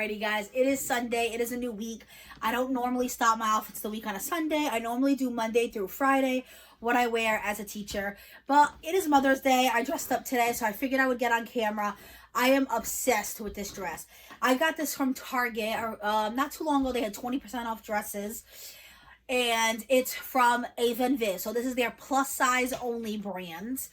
Alrighty guys, it is Sunday. It is a new week. I don't normally start my outfits the week on a Sunday. I normally do Monday through Friday, what I wear as a teacher. But it is Mother's Day. I dressed up today, so I figured I would get on camera. I am obsessed with this dress. I got this from Target. Not too long ago, they had 20% off dresses. And it's from Viv. So this is their plus size only brand.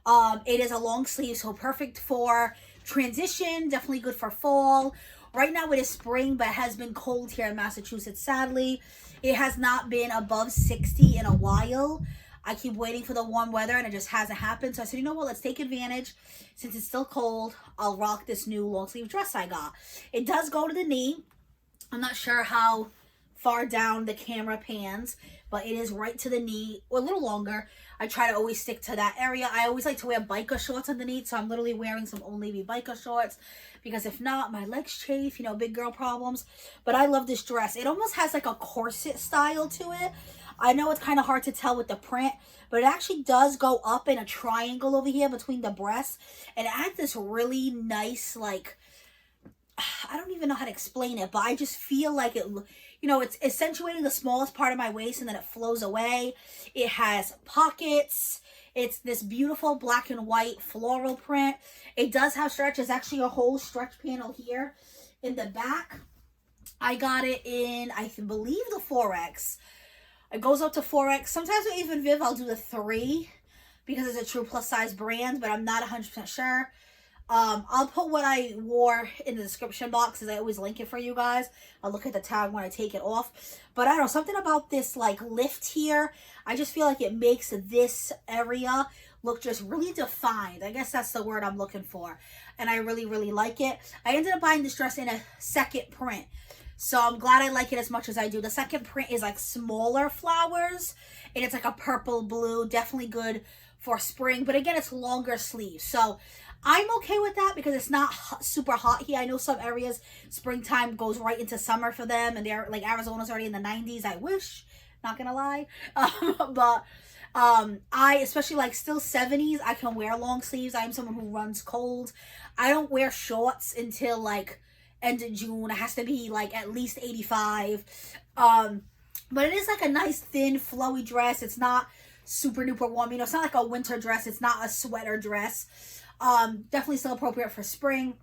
It is a long sleeve, so perfect for transition, definitely good for fall. Right now it is spring, but it has been cold here in Massachusetts, sadly. It has not been above 60 in a while. I keep waiting for the warm weather and it just hasn't happened. So I said, you know what, let's take advantage. Since it's still cold, I'll rock this new long sleeve dress I got. It does go to the knee. I'm not sure how far down the camera pans, but it is right to the knee, or a little longer. I try to always stick to that area. I always like to wear biker shorts underneath, so I'm literally wearing some Old Navy biker shorts, because if not, my legs chafe, you know, big girl problems. But I love this dress. It almost has like a corset style to it. I know it's kind of hard to tell with the print, but it actually does go up in a triangle over here between the breasts, and it adds this really nice, like, I don't even know how to explain it, but I just feel like it, you know, it's accentuating the smallest part of my waist and then it flows away. It has pockets. It's this beautiful black and white floral print. It does have stretch. There's actually a whole stretch panel here in the back. I got it in, I believe, the 4X. It goes up to 4X. Sometimes with Viv, I'll do the 3 because it's a true plus size brand, but I'm not 100% sure. I'll put what I wore in the description box, as I always link it for you guys. I'll look at the tag when I take it off. But I don't know, something about this like lift here, I just feel like it makes this area look just really defined. I guess that's the word I'm looking for. And I really, really like it. I ended up buying this dress in a second print, so I'm glad I like it as much as I do. The second print is like smaller flowers, and it's like a purple blue, definitely good for spring. But again, it's longer sleeves, so I'm okay with that because it's not super hot here. I know some areas, springtime goes right into summer for them, and they're like, Arizona's already in the 90s. I wish, not gonna lie. I especially like still 70s. I can wear long sleeves. I am someone who runs cold. I don't wear shorts until like end of June. It has to be like at least 85. But it is like a nice thin flowy dress. It's not super duper warm. You know, it's not like a winter dress. It's not a sweater dress. Definitely still appropriate for spring.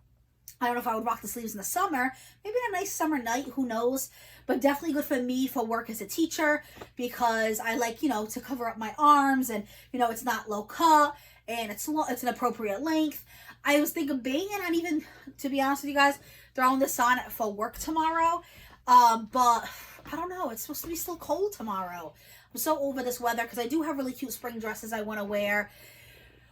I don't know if I would rock the sleeves in the summer. Maybe on a nice summer night, who knows? But definitely good for me for work as a teacher, because I like, you know, to cover up my arms, and, you know, it's not low cut and it's an appropriate length. I was thinking banging on, even, to be honest with you guys, throwing this on for work tomorrow. But I don't know. It's supposed to be still cold tomorrow. I'm so over this weather because I do have really cute spring dresses I want to wear.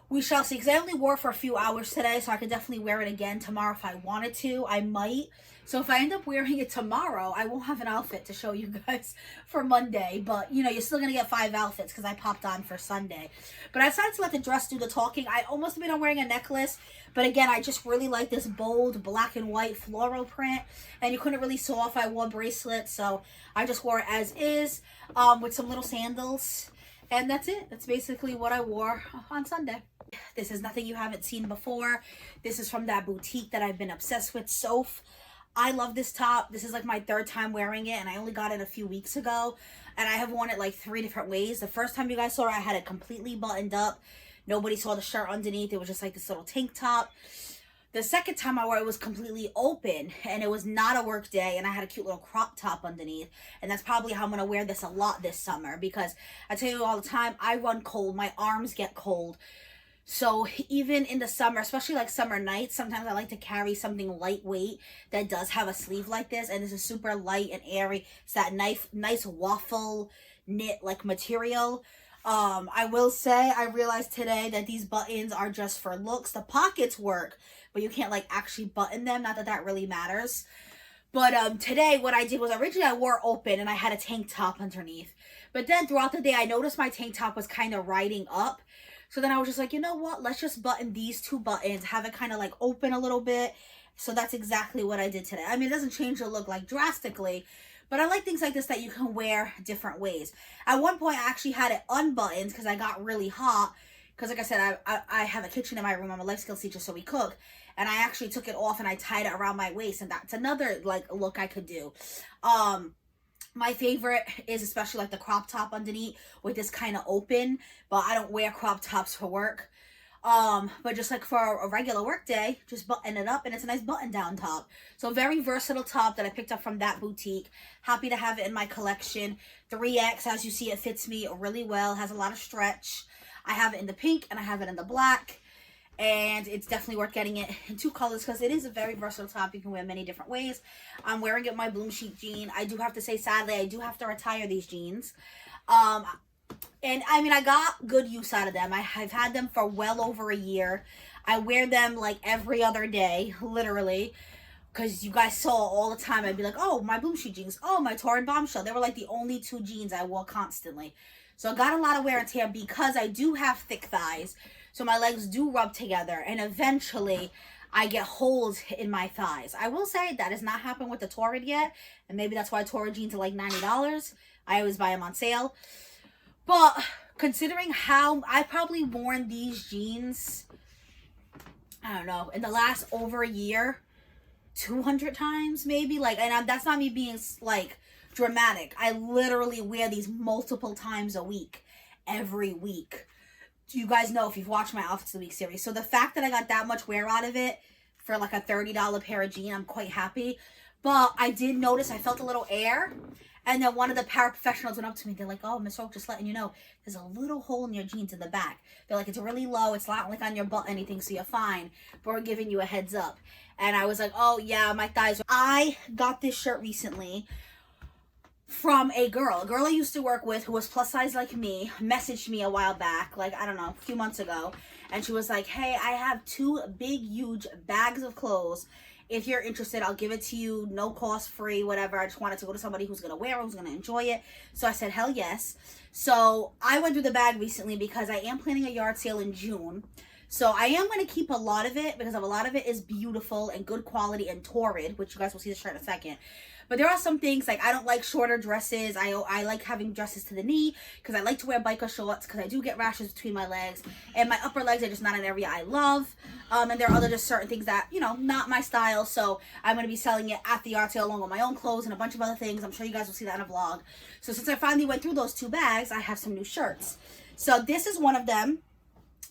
We shall see, because I only wore it for a few hours today, so I could definitely wear it again tomorrow if I wanted to. I might. So if I end up wearing it tomorrow, I won't have an outfit to show you guys for Monday. But, you know, you're still going to get 5 outfits because I popped on for Sunday. But I decided to let the dress do the talking. I almost been on wearing a necklace. But again, I just really like this bold black and white floral print. And you couldn't really saw if I wore bracelets. So I just wore it as is, with some little sandals. And that's it. That's basically what I wore on Sunday. This is nothing you haven't seen before. This is from that boutique that I've been obsessed with, Soph. I love this top. This is like my 3rd time wearing it, and I only got it a few weeks ago. And I have worn it like 3 different ways. The first time you guys saw it, I had it completely buttoned up. Nobody saw the shirt underneath. It was just like this little tank top. The second time I wore it was completely open, and it was not a work day, and I had a cute little crop top underneath. And that's probably how I'm going to wear this a lot this summer, because I tell you all the time, I run cold. My arms get cold. So even in the summer, especially like summer nights, sometimes I like to carry something lightweight that does have a sleeve like this. And this is super light and airy. It's that nice waffle knit like material. I will say, I realized today that these buttons are just for looks. The pockets work, but you can't like actually button them. Not that that really matters. But today what I did was, originally I wore it open and I had a tank top underneath. But then throughout the day, I noticed my tank top was kind of riding up. So then I was just like, you know what? Let's just button these 2 buttons, have it kind of like open a little bit. So that's exactly what I did today. I mean, it doesn't change the look like drastically, but I like things like this that you can wear different ways. At one point, I actually had it unbuttoned because I got really hot, because like I said, I have a kitchen in my room. I'm a life skills teacher, so we cook. And I actually took it off and I tied it around my waist, and that's another like look I could do. My favorite is especially like the crop top underneath with this kind of open, but I don't wear crop tops for work. But just like for a regular work day, just button it up, and it's a nice button down top. So very versatile top that I picked up from that boutique. Happy to have it in my collection. 3X, as you see, it fits me really well, has a lot of stretch. I have it in the pink and I have it in the black, and it's definitely worth getting it in 2 colors because it is a very versatile top. You can wear many different ways. I'm wearing it my Bloom Chic jean. I do have to say, sadly, I do have to retire these jeans. And I mean, I got good use out of them. I've had them for well over a year. I wear them like every other day, literally. Because you guys saw all the time, I'd be like, oh, my Bloom Chic jeans. Oh, my Torrid Bombshell. They were like the only 2 jeans I wore constantly. So I got a lot of wear and tear because I do have thick thighs. So my legs do rub together. And eventually, I get holes in my thighs. I will say that has not happened with the Torrid yet. And maybe that's why Torrid jeans are like $90. I always buy them on sale. But considering how I've probably worn these jeans, I don't know, in the last over a year, 200 times maybe. Like, and that's not me being like dramatic. I literally wear these multiple times a week, every week. You guys know if you've watched my Outfits of the Week series. So the fact that I got that much wear out of it for like a $30 pair of jeans, I'm quite happy. But I did notice I felt a little air. And then one of the paraprofessionals went up to me. They're like, oh, Miss Oak, just letting you know, there's a little hole in your jeans in the back. They're like, it's really low. It's not like on your butt or anything, so you're fine. But we're giving you a heads up. And I was like, oh, yeah, my thighs. I got this shirt recently from a girl I used to work with who was plus size like me, messaged me a while back, like, I don't know, a few months ago. And she was like, hey, I have 2 big, huge bags of clothes. If you're interested, I'll give it to you, no cost, free, whatever. I just wanted to go to somebody who's going to wear it, who's going to enjoy it. So I said, hell yes. So I went through the bag recently because I am planning a yard sale in June. So I am going to keep a lot of it because a lot of it is beautiful and good quality and Torrid, which you guys will see the shirt in a second. But there are some things, like I don't like shorter dresses. I like having dresses to the knee because I like to wear biker shorts because I do get rashes between my legs. And my upper legs are just not an area I love. And there are other just certain things that, you know, not my style. So I'm going to be selling it at the yard sale along with my own clothes and a bunch of other things. I'm sure you guys will see that in a vlog. So since I finally went through those 2 bags, I have some new shirts. So this is one of them.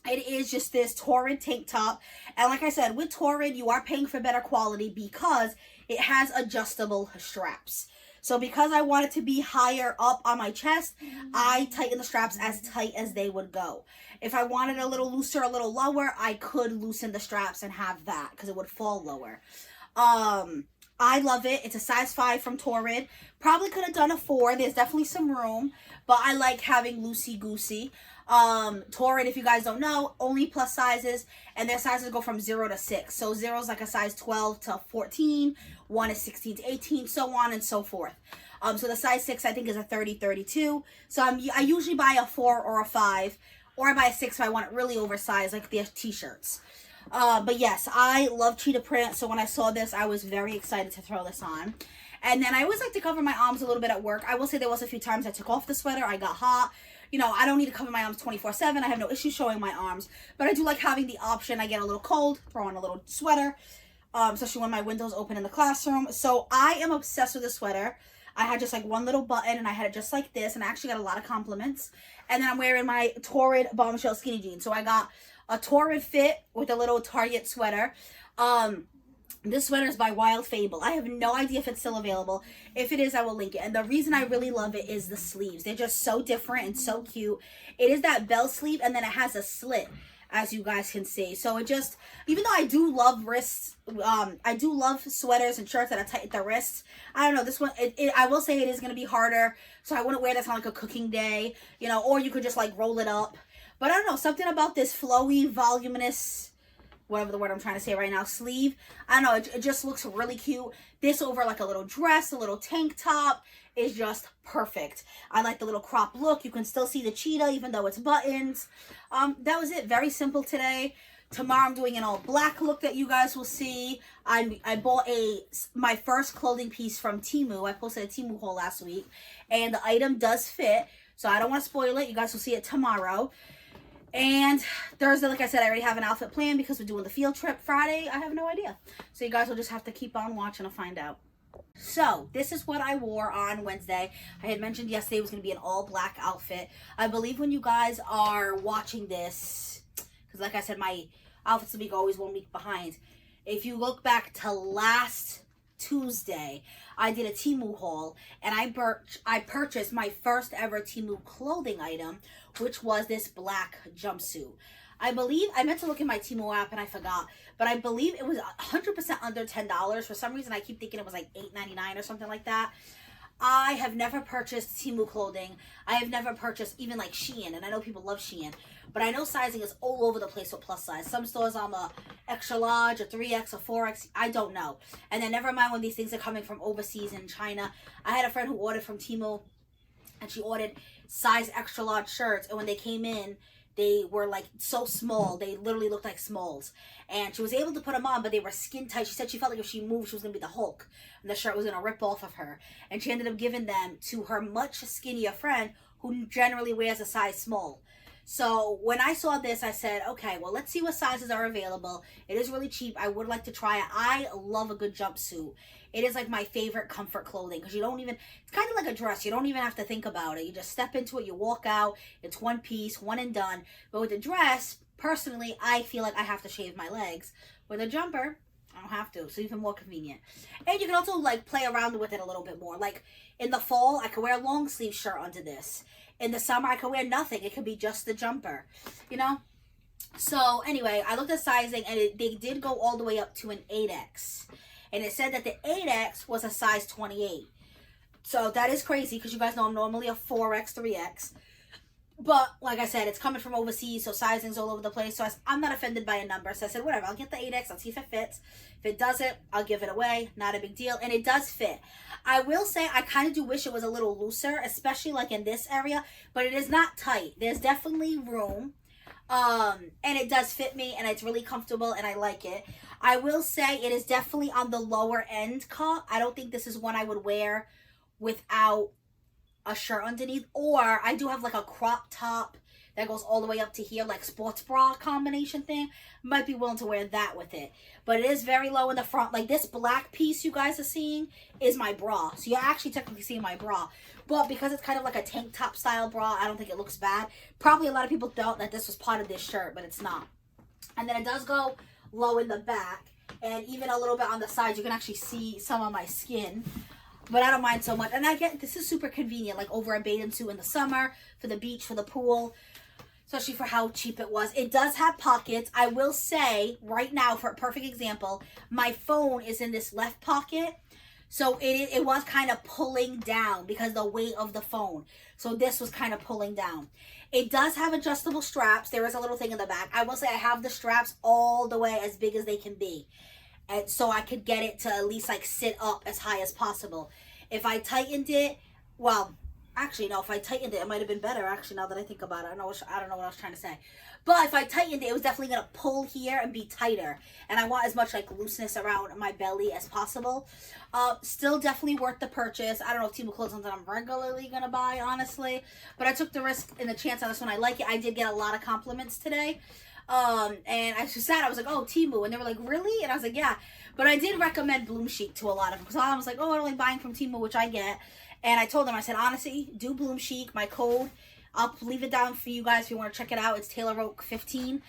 It is just this Torrid tank top. And like I said, with Torrid, you are paying for better quality because it has adjustable straps. So because I want it to be higher up on my chest, I tighten the straps as tight as they would go. If I wanted a little looser, a little lower, I could loosen the straps and have that because it would fall lower. I love it. It's a size 5 from Torrid. Probably could have done a 4. There's definitely some room, but I like having loosey-goosey. Torrid, if you guys don't know, only plus sizes, and their sizes go from 0 to 6. So 0 is like a size 12 to 14, 1 is 16 to 18, so on and so forth. So the size 6 I think is a 30, 32. So I usually buy a 4 or a 5, or I buy a 6 if I want it really oversized, like the t-shirts. But yes, I love cheetah print, so when I saw this, I was very excited to throw this on. And then I always like to cover my arms a little bit at work. I will say there was a few times I took off the sweater, I got hot. You know, I don't need to cover my arms 24/7. I have no issue showing my arms. But I do like having the option. I get a little cold, throw on a little sweater, especially when my window's open in the classroom. So I am obsessed with this sweater. I had just like one little button and I had it just like this. And I actually got a lot of compliments. And then I'm wearing my Torrid Bombshell skinny jeans. So I got a Torrid fit with a little Target sweater. This sweater is by Wild Fable. I have no idea if it's still available. If it is, I will link it. And the reason I really love it is the sleeves. They're just so different and so cute. It is that bell sleeve, and then it has a slit, as you guys can see. So it just, even though I do love wrists, I do love sweaters and shirts that are tight at the wrists. I don't know, this one, I will say it is going to be harder. So I wouldn't wear this on like a cooking day, you know, or you could just like roll it up. But I don't know, something about this flowy, voluminous, whatever the word I'm trying to say right now, sleeve. I don't know, it just looks really cute. This over like a little dress, a little tank top is just perfect. I like the little crop look. You can still see the cheetah even though it's buttons. That was it. Very simple today. Tomorrow I'm doing an all black look that you guys will see. I bought my first clothing piece from Temu. I posted a Temu haul last week. And the item does fit. So I don't want to spoil it. You guys will see it tomorrow. And Thursday, like I said, I already have an outfit planned because we're doing the field trip. Friday, I have no idea. So you guys will just have to keep on watching to find out. So this is what I wore on Wednesday. I had mentioned yesterday was going to be an all black outfit. I believe when you guys are watching this, because like I said, my outfits will be always 1 week behind. If you look back to last Tuesday, I did a Temu haul, and I purchased my first ever Temu clothing item, which was this black jumpsuit. I believe, I meant to look in my Temu app and I forgot, but I believe it was 100% under $10. For some reason, I keep thinking it was like $8.99 or something like that. I have never purchased Temu clothing. I have never purchased even like Shein, and I know people love Shein, but I know sizing is all over the place with plus size. Some stores I'm a extra large, a 3X, a 4X, I don't know. And then never mind when these things are coming from overseas in China. I had a friend who ordered from Temu, and she ordered size extra large shirts, and when they came in, they were like so small. They literally looked like smalls. And she was able to put them on, but they were skin tight. She said she felt like if she moved, she was going to be the Hulk. And the shirt was going to rip off of her. And she ended up giving them to her much skinnier friend who generally wears a size small. So when I saw this, I said, okay, well, let's see what sizes are available. It is really cheap. I would like to try it. I love a good jumpsuit. It is like my favorite comfort clothing because you don't even, it's kind of like a dress. You don't even have to think about it. You just step into it, you walk out. It's one piece, one and done. But with a dress, personally, I feel like I have to shave my legs. With a jumper, I don't have to. So even more convenient. And you can also like play around with it a little bit more. Like in the fall, I could wear a long sleeve shirt under this. In the summer, I could wear nothing. It could be just the jumper, you know? So anyway, I looked at sizing, and they did go all the way up to an 8X. And it said that the 8X was a size 28. So that is crazy because you guys know I'm normally a 4X, 3X. But like I said, it's coming from overseas, so sizing's all over the place. So I'm not offended by a number. So I said, whatever, I'll get the 8X. I'll see if it fits. If it doesn't, I'll give it away. Not a big deal. And it does fit. I will say I kind of do wish it was a little looser, especially like in this area. But it is not tight. There's definitely room. And it does fit me, and it's really comfortable, and I like it. I will say it is definitely on the lower end cut. I don't think this is one I would wear without a shirt underneath. Or I do have like a crop top that goes all the way up to here, like sports bra combination thing. Might be willing to wear that with it. But it is very low in the front. Like this black piece you guys are seeing is my bra. So you're actually technically seeing my bra. But because it's kind of like a tank top style bra, I don't think it looks bad. Probably a lot of people thought that this was part of this shirt, but it's not. And then it does go low in the back. And even a little bit on the sides, you can actually see some of my skin. But I don't mind so much. And I get, this is super convenient, like over a bathing suit in the summer, for the beach, for the pool. Especially for how cheap it was. It does have pockets. I will say, right now, for a perfect example, my phone is in this left pocket. So it was kind of pulling down because of the weight of the phone. So this was kind of pulling down. It does have adjustable straps. There is a little thing in the back. I will say I have the straps all the way as big as they can be. And so I could get it to at least like sit up as high as possible. If I tightened it, well, actually no, if I tightened it, it might have been better actually now that I think about it. I don't know what I was trying to say. But if I tightened it, it was definitely going to pull here and be tighter. And I want as much like looseness around my belly as possible. Still definitely worth the purchase. I don't know if Temu clothes something I'm regularly going to buy, honestly. But I took the risk and the chance on this one. I like it. I did get a lot of compliments today. And I was sad. I was like, oh, Temu. And they were like, really? And I was like, yeah. But I did recommend Bloom Chic to a lot of them. Because I was like, oh, I'm only buying from Temu, which I get. And I told them, I said, honestly, do Bloom Chic. My code, I'll leave it down for you guys if you want to check it out. It's Taylor Oak 15.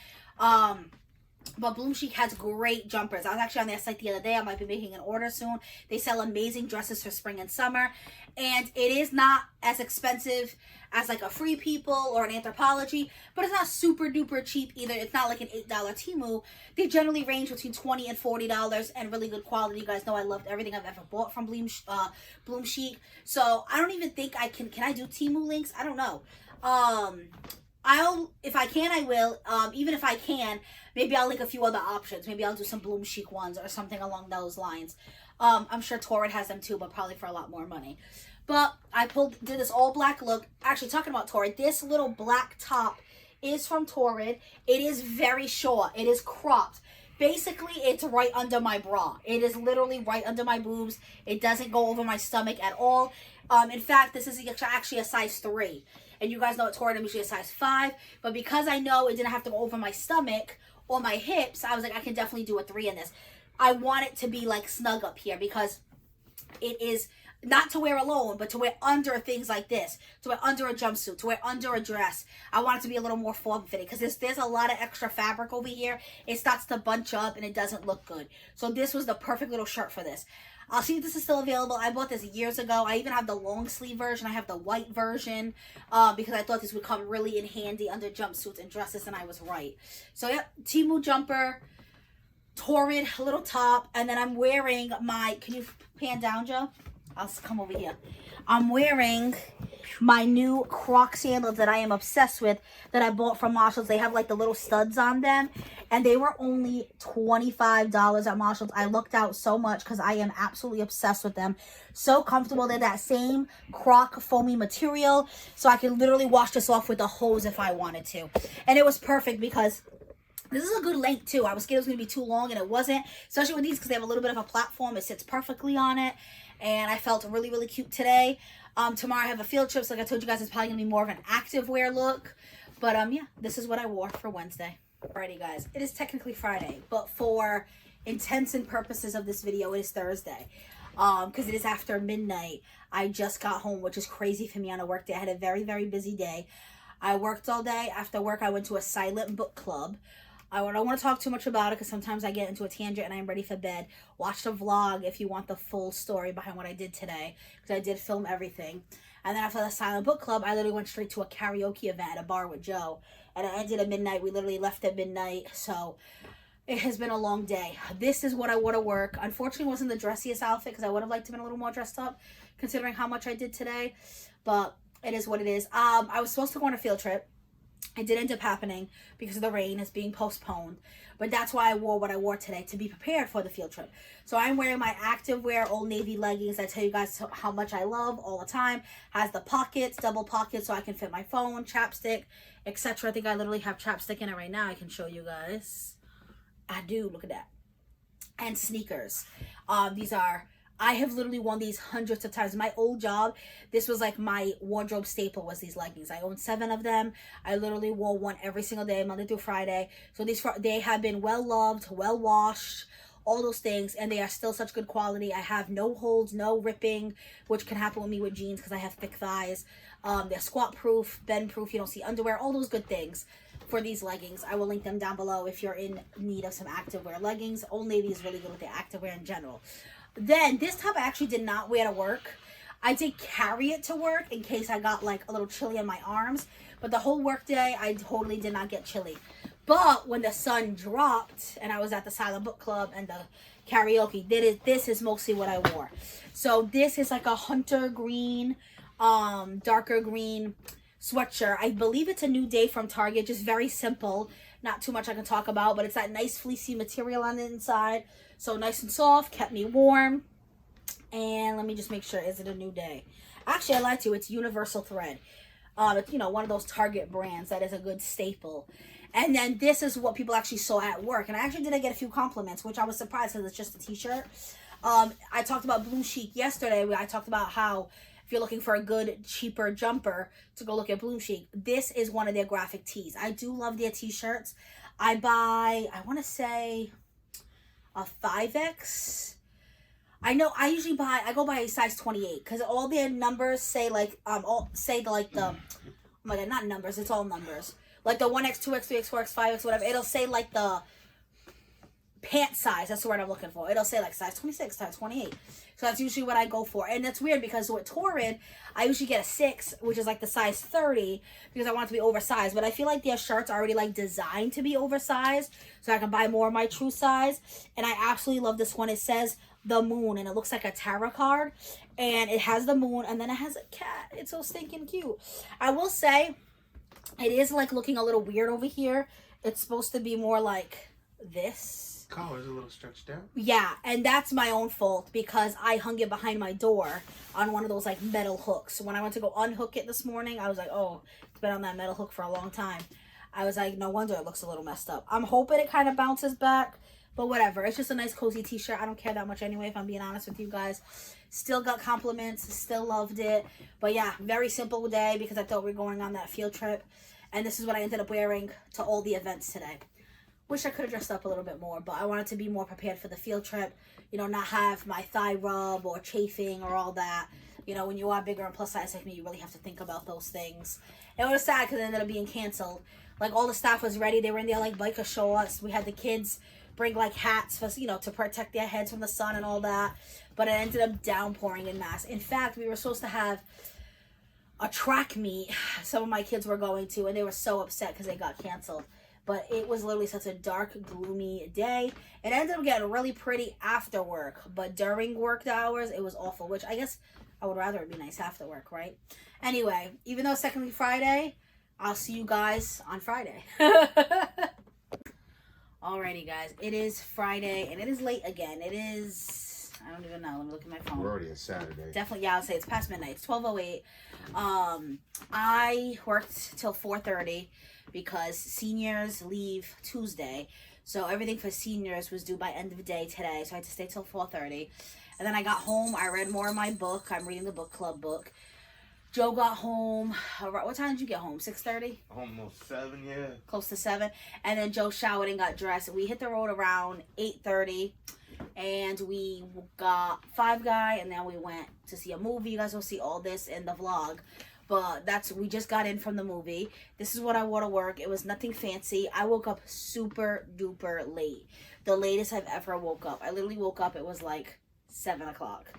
But Bloom Chic has great jumpers. I was actually on their site the other day. I might be making an order soon. They sell amazing dresses for spring and summer. And it is not as expensive as like a Free People or an Anthropologie. But it's not super duper cheap either. It's not like an $8 Temu. They generally range between $20 and $40 and really good quality. You guys know I loved everything I've ever bought from Bloom Chic. So I don't even think I can I do Temu links? I don't know. If I can, I will. Even if I can, maybe I'll link a few other options. Maybe I'll do some Bloom Chic ones or something along those lines. I'm sure Torrid has them too, but probably for a lot more money. But I did this all black look. Actually, talking about Torrid, this little black top is from Torrid. It is very short. It is cropped. Basically, it's right under my bra. It is literally right under my boobs. It doesn't go over my stomach at all. In fact, this is actually a size 3. And you guys know at Torrid I'm usually a size 5. But because I know it didn't have to go over my stomach or my hips, I was like, I can definitely do a 3 in this. I want it to be like snug up here because it is not to wear alone, but to wear under things like this, to wear under a jumpsuit, to wear under a dress. I want it to be a little more form-fitting because there's a lot of extra fabric over here. It starts to bunch up and it doesn't look good. So this was the perfect little shirt for this. I'll see if this is still available. I bought this years ago. I even have the long sleeve version. I have the white version because I thought this would come really in handy under jumpsuits and dresses, and I was right. So yep, Temu jumper, Torrid little top, and then I'm wearing my, can you pan down, Joe? I'll come over here. I'm wearing my new Croc sandals that I am obsessed with that I bought from Marshalls. They have like the little studs on them, and they were only $25 at Marshalls. I looked out so much because I am absolutely obsessed with them. So comfortable. They're that same Croc foamy material, so I can literally wash this off with a hose if I wanted to. And it was perfect because this is a good length too. I was scared it was going to be too long, and it wasn't. Especially with these because they have a little bit of a platform. It sits perfectly on it. And I felt really, really cute today. Tomorrow I have a field trip. So like I told you guys, it's probably going to be more of an activewear look. But yeah, this is what I wore for Wednesday. Alrighty, guys. It is technically Friday. But for intents and purposes of this video, it is Thursday. Because it is after midnight. I just got home, which is crazy for me on a work day. I had a very, very busy day. I worked all day. After work, I went to a silent book club. I don't want to talk too much about it because sometimes I get into a tangent and I'm ready for bed. Watch the vlog if you want the full story behind what I did today, because I did film everything. And then after the silent book club, I literally went straight to a karaoke event at a bar with Joe. And it ended at midnight. We literally left at midnight. So it has been a long day. This is what I wore to work. Unfortunately, it wasn't the dressiest outfit because I would have liked to have been a little more dressed up considering how much I did today. But it is what it is. I was supposed to go on a field trip. It did end up happening because of the rain. It's being postponed. But that's why I wore what I wore today, to be prepared for the field trip. So I'm wearing my Activewear Old Navy leggings. I tell you guys how much I love all the time. Has the pockets, double pockets, so I can fit my phone, chapstick, etc. I think I literally have chapstick in it right now. I can show you guys. I do. Look at that. And sneakers. These are... I have literally worn these hundreds of times. My old job, this was like my wardrobe staple, was these leggings. I own 7 of them. I literally wore one every single day, Monday through Friday. So they have been well loved, well washed, all those things, and they are still such good quality. I have no holds, no ripping, which can happen with me with jeans because I have thick thighs. They're squat proof, bend proof, you don't see underwear, all those good things for these leggings. I will link them down below if you're in need of some activewear leggings. Old Navy is really good with the activewear in general. Then this top I actually did not wear to work. I did carry it to work in case I got like a little chilly in my arms. But the whole work day, I totally did not get chilly. But when the sun dropped and I was at the silent book club and the karaoke, this is mostly what I wore. So this is like a hunter green, darker green sweatshirt. I believe it's a New Day from Target. Just very simple. Not too much I can talk about, but it's that nice fleecy material on the inside. So nice and soft, kept me warm. And let me just make sure, is it a New Day? Actually, I lied to you. It's Universal Thread. It's, you know, one of those Target brands that is a good staple. And then this is what people actually saw at work. And I actually did get a few compliments, which I was surprised because it's just a t-shirt. I talked about Blue Chic yesterday. I talked about how if you're looking for a good, cheaper jumper, to go look at Blue Chic. This is one of their graphic tees. I do love their t-shirts. I buy, I want to say, a 5X. I know I usually I go by a size 28 because all their numbers say like, oh my God, not numbers, it's all numbers. Like the 1X, 2X, 3X, 4X, 5X, whatever. It'll say like the pant size. That's the word I'm looking for. It'll say like size 26, size 28. So that's usually what I go for. And it's weird because with Torrid, I usually get a 6, which is like the size 30 because I want it to be oversized. But I feel like their shirts are already like designed to be oversized so I can buy more of my true size. And I absolutely love this one. It says the moon and it looks like a tarot card. And it has the moon and then it has a cat. It's so stinking cute. I will say it is like looking a little weird over here. It's supposed to be more like this. Collar's a little stretched out. Yeah, and that's my own fault because I hung it behind my door on one of those like metal hooks. When I went to go unhook it this morning, I was like, oh, it's been on that metal hook for a long time. I was like, no wonder it looks a little messed up. I'm hoping it kind of bounces back, but whatever. It's just a nice cozy t-shirt. I don't care that much anyway, if I'm being honest with you guys. Still got compliments, still loved it. But yeah, very simple day because I thought we were going on that field trip. And this is what I ended up wearing to all the events today. Wish I could have dressed up a little bit more, but I wanted to be more prepared for the field trip. You know, not have my thigh rub or chafing or all that. You know, when you are bigger and plus size like me, you really have to think about those things. It was sad because it ended up being canceled. Like, all the staff was ready. They were in their, like, biker shorts. We had the kids bring, like, hats for, you know, to protect their heads from the sun and all that. But it ended up downpouring in mass. In fact, we were supposed to have a track meet some of my kids were going to, and they were so upset because they got canceled. But it was literally such a dark, gloomy day. It ended up getting really pretty after work, but during work hours, it was awful, which I guess I would rather it be nice after work, right? Anyway, even though it's technically Friday, I'll see you guys on Friday. Alrighty, guys. It is Friday, and it is late again. It is, I don't even know. Let me look at my phone. We're already at Saturday. Definitely, yeah, I'll say it's past midnight. It's 12:08. I worked till 4:30 because seniors leave Tuesday. So everything for seniors was due by end of the day today. So I had to stay till 4:30. And then I got home. I read more of my book. I'm reading the book club book. Joe got home. What time did you get home? 6:30? Almost 7, yeah. Close to 7. And then Joe showered and got dressed. We hit the road around 8:30. And we got Five Guy. And then we went to see a movie. You guys will see all this in the vlog. But we just got in from the movie. This is what I wore to work. It was nothing fancy. I woke up super duper late. The latest I've ever woke up. I literally woke up, it was like 7 o'clock.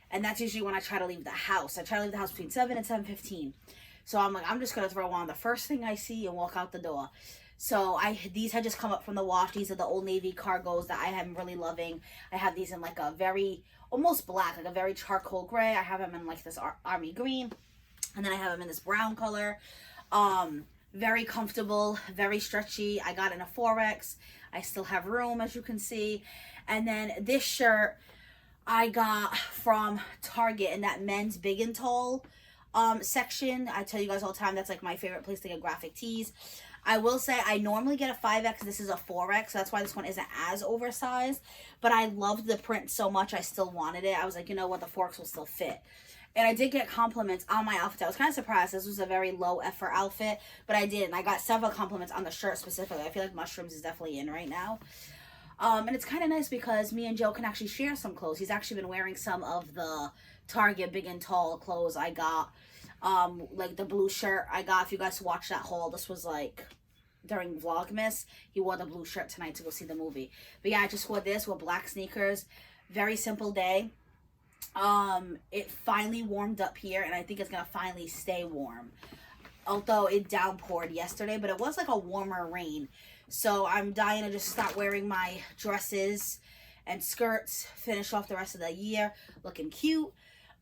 And that's usually when I try to leave the house. I try to leave the house between 7 and 7:15. So I'm like, I'm just going to throw on the first thing I see and walk out the door. So these had just come up from the wash. These are the Old Navy cargos that I am really loving. I have these in like a very, almost black, like a very charcoal gray. I have them in like this army green. And then I have them in this brown color. Very comfortable, very stretchy. I got in a 4X. I still have room, as you can see. And then this shirt I got from Target in that men's big and tall section. I tell you guys all the time, that's like my favorite place to get graphic tees. I will say I normally get a 5X. This is a 4X. So that's why this one isn't as oversized. But I loved the print so much, I still wanted it. I was like, you know what, the 4X will still fit. And I did get compliments on my outfit. I was kind of surprised. This was a very low effort outfit, but I did. And I got several compliments on the shirt specifically. I feel like mushrooms is definitely in right now. And it's kind of nice because me and Joe can actually share some clothes. He's actually been wearing some of the Target big and tall clothes I got. Like the blue shirt I got. If you guys watch that haul, this was like during Vlogmas. He wore the blue shirt tonight to go see the movie. But yeah, I just wore this with black sneakers. Very simple day. It finally warmed up here, and I think it's gonna finally stay warm, although it downpoured yesterday, but it was like a warmer rain. So I'm dying to just start wearing my dresses and skirts, finish off the rest of the year looking cute,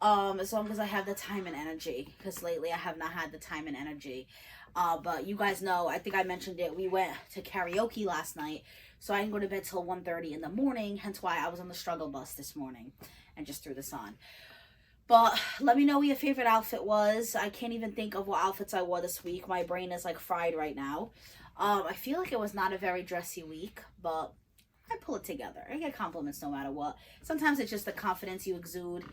as long as I have the time and energy, because lately I have not had the time and energy. But you guys know, I think I mentioned it, we went to karaoke last night, so I didn't go to bed till 1:30 in the morning, hence why I was on the struggle bus this morning and just threw this on. But let me know what your favorite outfit was. I can't even think of what outfits I wore this week. My brain is like fried right now. I feel like it was not a very dressy week, but I pull it together. I get compliments no matter what. Sometimes it's just the confidence you exude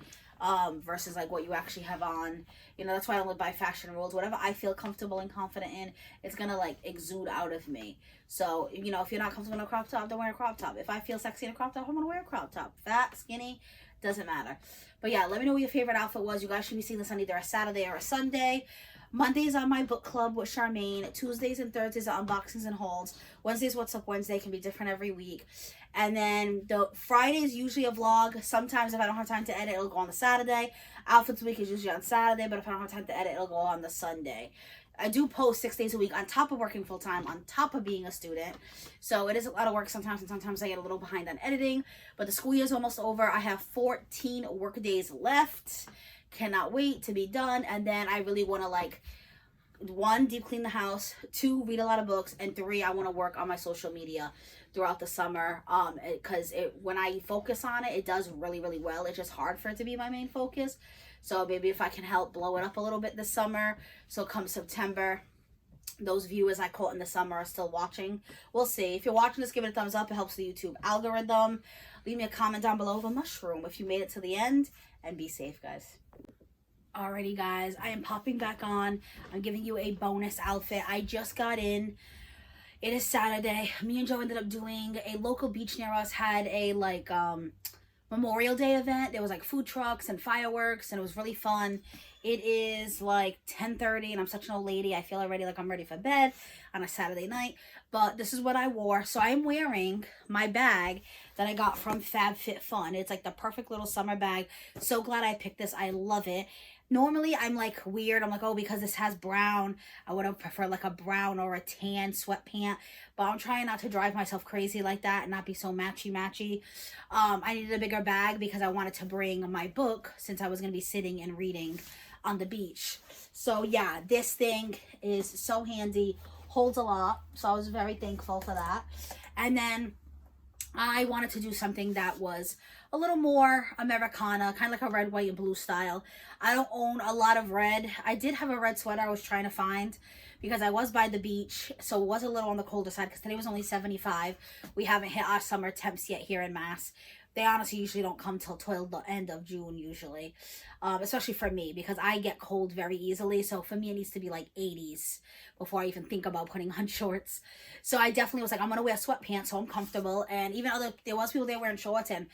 versus like what you actually have on. You know, that's why I don't live by fashion rules. Whatever I feel comfortable and confident in, it's gonna like exude out of me. So, you know, if you're not comfortable in a crop top, don't wear a crop top. If I feel sexy in a crop top, I'm gonna wear a crop top. Fat, skinny, doesn't matter. But yeah, let me know what your favorite outfit was. You guys should be seeing this on either a Saturday or a Sunday. Mondays on my book club with Charmaine. Tuesdays and Thursdays are unboxings and hauls. Wednesdays, What's Up Wednesday, can be different every week. And then the Fridays usually a vlog. Sometimes if I don't have time to edit, it'll go on the Saturday. Outfits week is usually on Saturday, but if I don't have time to edit, it'll go on the Sunday. I do post 6 days a week on top of working full time, on top of being a student. So it is a lot of work sometimes, and sometimes I get a little behind on editing. But the school year is almost over. I have 14 work days left. Cannot wait to be done. And then I really want to, like, 1, deep clean the house, 2, read a lot of books, and 3, I want to work on my social media throughout the summer, because when I focus on it, it does really, really well. It's just hard for it to be my main focus. So maybe if I can help blow it up a little bit this summer, so come September, those viewers I caught in the summer are still watching. We'll see. If you're watching this, give it a thumbs up. It helps the YouTube algorithm. Leave me a comment down below of a mushroom if you made it to the end. And be safe, guys. Alrighty, guys. I am popping back on. I'm giving you a bonus outfit. I just got in. It is Saturday. Me and Joe ended up doing a local beach near us. Had a, like, Memorial Day event. There was, like, food trucks and fireworks. And it was really fun. It is like 10:30 and I'm such an old lady. I feel already like I'm ready for bed on a Saturday night. But this is what I wore. So I am wearing my bag that I got from FabFitFun. It's like the perfect little summer bag. So glad I picked this. I love it. Normally I'm like weird. I'm like, oh, because this has brown, I would have preferred like a brown or a tan sweatpant. But I'm trying not to drive myself crazy like that and not be so matchy. I needed a bigger bag because I wanted to bring my book since I was going to be sitting and reading on the beach. So yeah, this thing is so handy, holds a lot, so I was very thankful for that. And then I wanted to do something that was a little more Americana, kind of like a red, white, and blue style. I don't own a lot of red. I did have a red sweater I was trying to find because I was by the beach, so it was a little on the colder side because today was only 75. We haven't hit our summer temps yet here in Mass. They honestly usually don't come till the end of June usually, especially for me because I get cold very easily. So for me, it needs to be like 80s before I even think about putting on shorts. So I definitely was like, I'm going to wear sweatpants so I'm comfortable. And even there was people there wearing shorts, and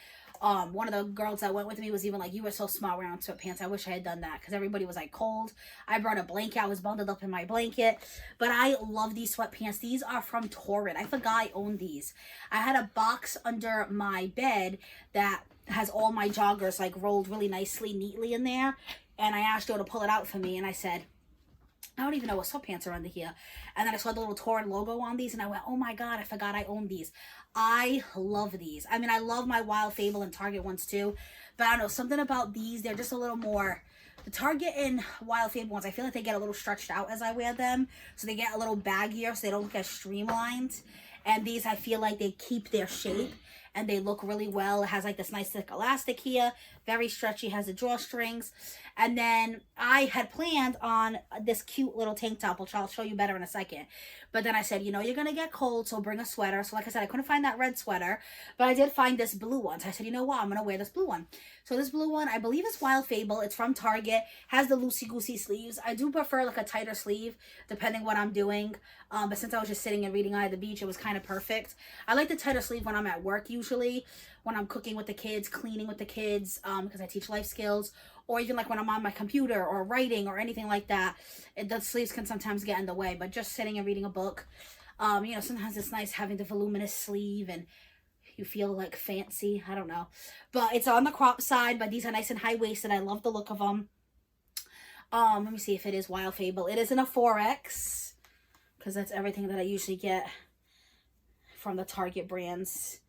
one of the girls that went with me was even like, you were so smart wearing sweatpants. I wish I had done that because everybody was like cold. I brought a blanket. I was bundled up in my blanket. But I love these sweatpants. These are from Torrid. I forgot I owned these. I had a box under my bed that has all my joggers like rolled really nicely, neatly in there. And I asked her to pull it out for me. And I said, I don't even know what sweatpants are under here. And then I saw the little Torrid logo on these and I went, oh my God, I forgot I owned these. I love these. I mean, I love my Wild Fable and Target ones too, but I don't know, something about these, they're just a little more, the Target and Wild Fable ones, I feel like they get a little stretched out as I wear them. So they get a little baggier so they don't look as streamlined. And these, I feel like they keep their shape and they look really well. It has like this nice thick elastic here, very stretchy, has the drawstrings. And then I had planned on this cute little tank top, which I'll show you better in a second. But then I said, you know, you're going to get cold, so bring a sweater. So like I said, I couldn't find that red sweater, but I did find this blue one. So I said, you know what, I'm going to wear this blue one. So this blue one, I believe is Wild Fable. It's from Target, has the loosey-goosey sleeves. I do prefer like a tighter sleeve, depending what I'm doing. But since I was just sitting and reading out at the beach, it was kind of perfect. I like the tighter sleeve when I'm at work usually, when I'm cooking with the kids, cleaning with the kids, because I teach life skills, or even like when I'm on my computer or writing or anything like that. The sleeves can sometimes get in the way, but just sitting and reading a book, you know, sometimes it's nice having the voluminous sleeve and you feel like fancy. I don't know. But it's on the crop side, but these are nice and high-waisted. I love the look of them. Let me see if it is Wild Fable. It is in a 4X, because that's everything that I usually get from the Target brands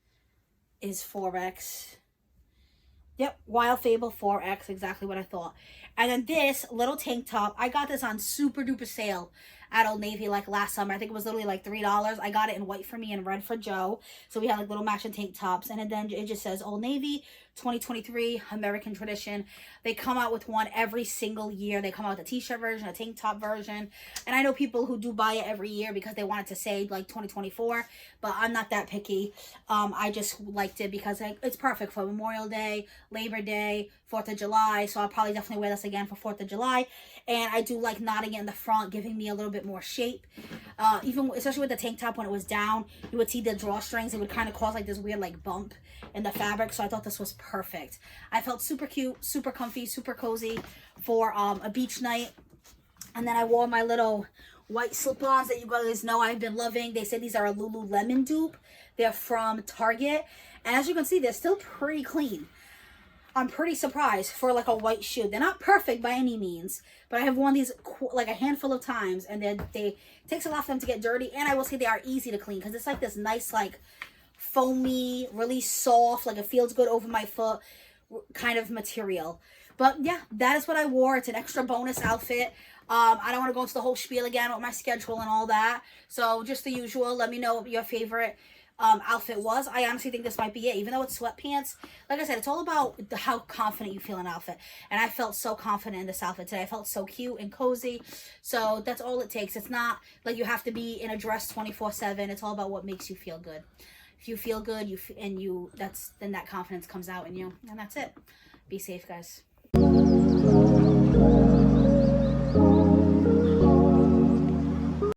is 4X. Yep, Wild Fable 4X, exactly what I thought. And then this little tank top, I got this on super duper sale at Old Navy like last summer. I think it was literally like $3. I got it in white for me and red for Joe. So we had like little matching tank tops. And then it just says Old Navy 2023 American Tradition. They come out with one every single year. They come out with a t-shirt version, a tank top version. And I know people who do buy it every year because they want it to say like 2024. But I'm not that picky. I just liked it because it's perfect for Memorial Day, Labor Day, 4th of July. So I'll probably definitely wear this again for 4th of July. And I do like knotting it in the front, giving me a little bit more shape. Even especially with the tank top, when it was down, you would see the drawstrings. It would kind of cause like this weird like bump in the fabric. So I thought this was perfect. I felt super cute, super comfy, super cozy for a beach night. And then I wore my little white slip-ons that you guys know I've been loving. They say these are a Lululemon dupe. They're from Target. And as you can see, they're still pretty clean. I'm pretty surprised for like a white shoe. They're not perfect by any means, but I have worn these like a handful of times, and they takes a lot for them to get dirty. And I will say they are easy to clean because it's like this nice like foamy, really soft, like it feels good over my foot kind of material. But yeah, that is what I wore. It's an extra bonus outfit. I don't want to go into the whole spiel again with my schedule and all that. So just the usual. Let me know your favorite outfit was. I honestly think this might be it. Even though it's sweatpants, like I said, it's all about how confident you feel in an outfit. And I felt so confident in this outfit today. I felt so cute and cozy. So that's all it takes. It's not like you have to be in a dress 24/7. It's all about what makes you feel good. If you feel good, then that confidence comes out in you, and that's it. Be safe, guys.